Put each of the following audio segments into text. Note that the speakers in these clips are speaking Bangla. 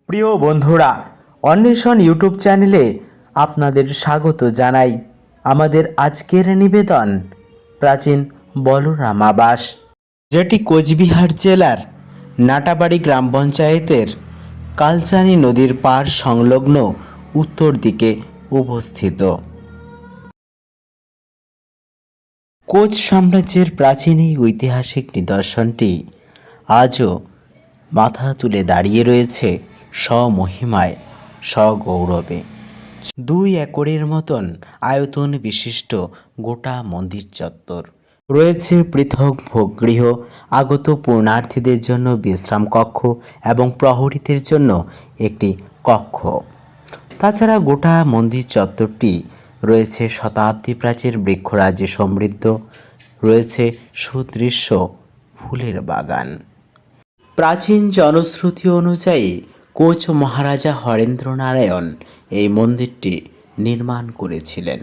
প্রিয় বন্ধুরা, অন্বেষণ ইউটিউব চ্যানেলে আপনাদের স্বাগত জানাই। আমাদের আজকের নিবেদন প্রাচীন বলরাম আবাস, যেটি কোচবিহার জেলার নাটাবাড়ি গ্রাম পঞ্চায়েতের কালচানি নদীর পাড় সংলগ্ন উত্তর দিকে অবস্থিত। কোচ সাম্রাজ্যের প্রাচীন এই ঐতিহাসিক নিদর্শনটি আজও মাথা তুলে দাঁড়িয়ে রয়েছে স্বমহিমায়, সগৌরবে। 2 একরের মতন আয়তন বিশিষ্ট গোটা মন্দির চত্বর রয়েছে পৃথক ভোগগৃহ, আগত পূর্ণার্থীদের জন্য বিশ্রাম কক্ষ এবং প্রহরীদের জন্য একটি কক্ষ। তাছাড়া গোটা মন্দির চত্বরটি রয়েছে শতাব্দী প্রাচীর বৃক্ষরাজ্যে সমৃদ্ধ, রয়েছে সুদৃশ্য ফুলের বাগান। প্রাচীন জনশ্রুতি অনুযায়ী কোচ মহারাজা হরেন্দ্র নারায়ণ এই মন্দিরটি নির্মাণ করেছিলেন।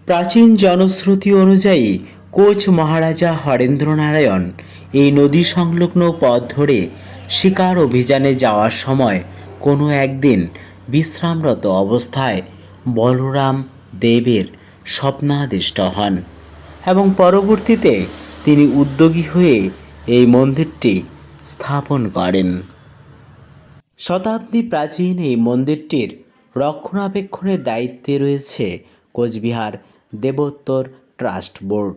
প্রাচীন জনশ্রুতি অনুযায়ী কোচ মহারাজা হরেন্দ্র নারায়ণ এই নদী সংলগ্ন পথ ধরে শিকার অভিযানে যাওয়ার সময় কোনো একদিন বিশ্রামরত অবস্থায় বলরাম দেবের স্বপ্নাদিষ্ট হন এবং পরবর্তীতে তিনি উদ্যোগী হয়ে এই মন্দিরটি স্থাপন করেন। শতাব্দী প্রাচীন এই মন্দিরটির রক্ষণাবেক্ষণের দায়িত্বে রয়েছে কোচবিহার দেবোত্তর ট্রাস্ট বোর্ড।